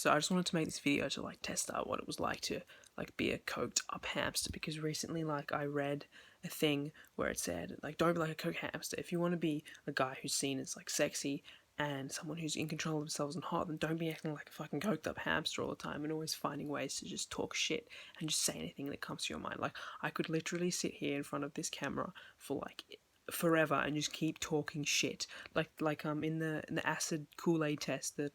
So I just wanted to make this video to like test out what it was like to like be a coked up hamster, because recently like I read a thing where it said like don't be like a coked hamster. If you want to be a guy who's seen as like sexy and someone who's in control of themselves and hot, then don't be acting like a fucking coked up hamster all the time and always finding ways to just talk shit and just say anything that comes to your mind. Like I could literally sit here in front of this camera for like forever and just keep talking shit, like in the acid Kool-Aid test, the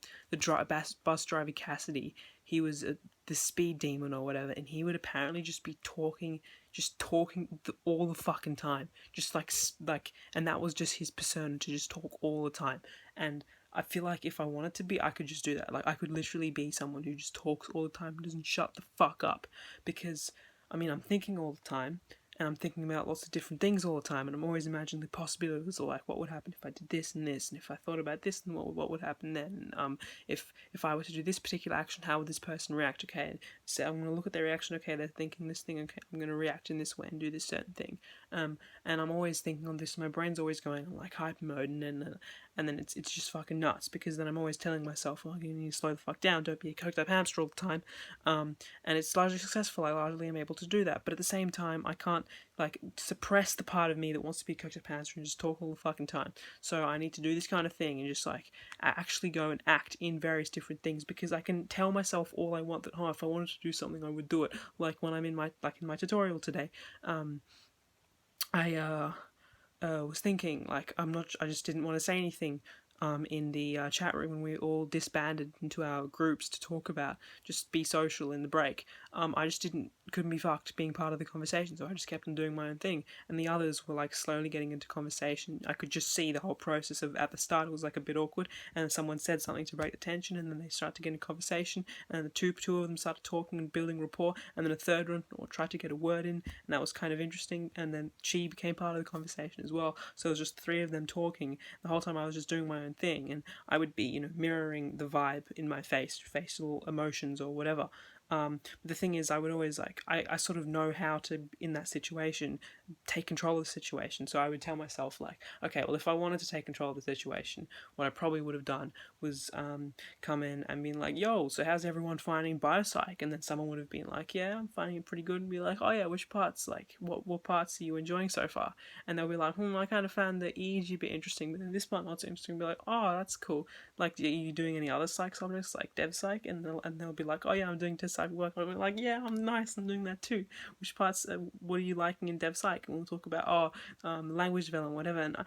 bus driver Cassidy, he was the speed demon or whatever, and he would apparently just be talking all the fucking time, just like, and that was just his persona, to just talk all the time. And I feel like if I wanted to be, I could just do that. Like I could literally be someone who just talks all the time and doesn't shut the fuck up, because I mean I'm thinking all the time, and I'm thinking about lots of different things all the time, and I'm always imagining the possibilities of like what would happen if I did this and this, and if I thought about this, then what would happen then? If I were to do this particular action, how would this person react? Okay, so I'm gonna look at their reaction. Okay, they're thinking this thing. Okay, I'm gonna react in this way and do this certain thing. And I'm always thinking on this. My brain's always going on like hyper mode, and then it's just fucking nuts, because then I'm always telling myself, oh, you need to slow the fuck down. Don't be a coked up hamster all the time. And it's largely successful. I largely am able to do that, but at the same time, I can't like suppress the part of me that wants to be a coked up hamster and just talk all the fucking time. So I need to do this kind of thing and just like actually go and act in various different things, because I can tell myself all I want that, oh, if I wanted to do something I would do it. Like when I'm in my tutorial today, I was thinking like I just didn't want to say anything in the chat room when we all disbanded into our groups to talk about just be social in the break. I just couldn't be fucked being part of the conversation, so I just kept on doing my own thing, and the others were like slowly getting into conversation. I could just see the whole process of, at the start it was like a bit awkward, and then someone said something to break the tension, and then they started to get into conversation, and the two of them started talking and building rapport, and then a third one tried to get a word in, and that was kind of interesting, and then she became part of the conversation as well. So it was just three of them talking the whole time. I was just doing my own thing, and I would be, mirroring the vibe in my face, facial emotions or whatever. But the thing is, I would always I sort of know how to, in that situation, take control of the situation. So I would tell myself like, okay, well, if I wanted to take control of the situation, what I probably would have done was come in and been like, yo, so how's everyone finding biopsych? And then someone would have been like, yeah, I'm finding it pretty good, and be like, oh yeah, which parts, like what parts are you enjoying so far? And they'll be like, I kind of found the EEG a bit interesting, but then this part not so interesting. And be like, oh, that's cool. Like, are you doing any other psych subjects like dev psych? And they'll be like, oh yeah, I'm doing dev psych work. And I'll be like, yeah, I'm nice, I'm doing that too. Which parts? What are you liking in dev psych? And we'll talk about language development, whatever. And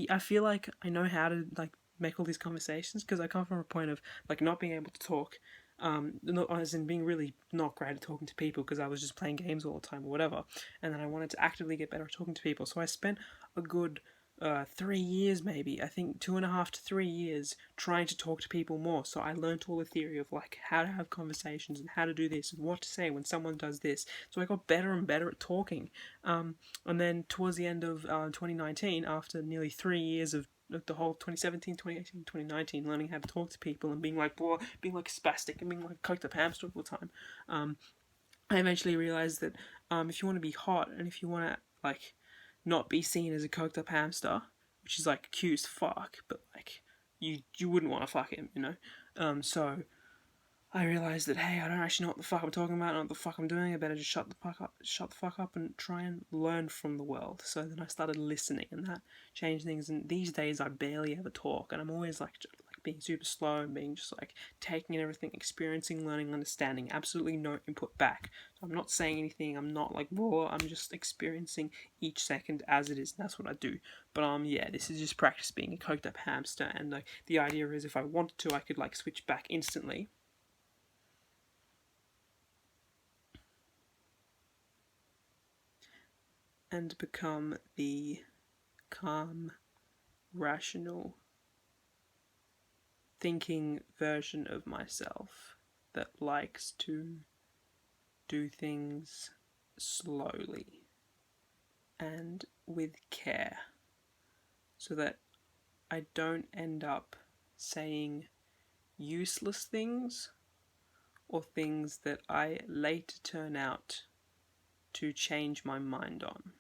I feel like I know how to like make all these conversations, because I come from a point of like not being able to talk. Not as in being really not great at talking to people, because I was just playing games all the time or whatever, and then I wanted to actively get better at talking to people. So I spent a good 3 years, maybe, I think 2.5 to 3 years, trying to talk to people more. So I learned all the theory of like how to have conversations and how to do this and what to say when someone does this. So I got better and better at talking. And then towards the end of 2019, after nearly 3 years of the whole 2017, 2018, 2019, learning how to talk to people and being like spastic and being like coked up hamster all the time, I eventually realized that if you want to be hot and if you want to like not be seen as a coked up hamster, which is like cute as fuck, but like you wouldn't want to fuck him, so I realised that, hey, I don't actually know what the fuck I'm talking about, I don't know what the fuck I'm doing, I better just shut the fuck up and try and learn from the world. So then I started listening, and that changed things, and these days I barely ever talk, and I'm always like being super slow and being just like taking in everything, experiencing, learning, understanding, absolutely no input back. So I'm not saying anything, I'm not like raw, I'm just experiencing each second as it is, and that's what I do. But yeah, this is just practice being a coked up hamster, and like the idea is if I wanted to, I could like switch back instantly. And become the calm, rational, thinking version of myself that likes to do things slowly and with care, so that I don't end up saying useless things or things that I later turn out to change my mind on.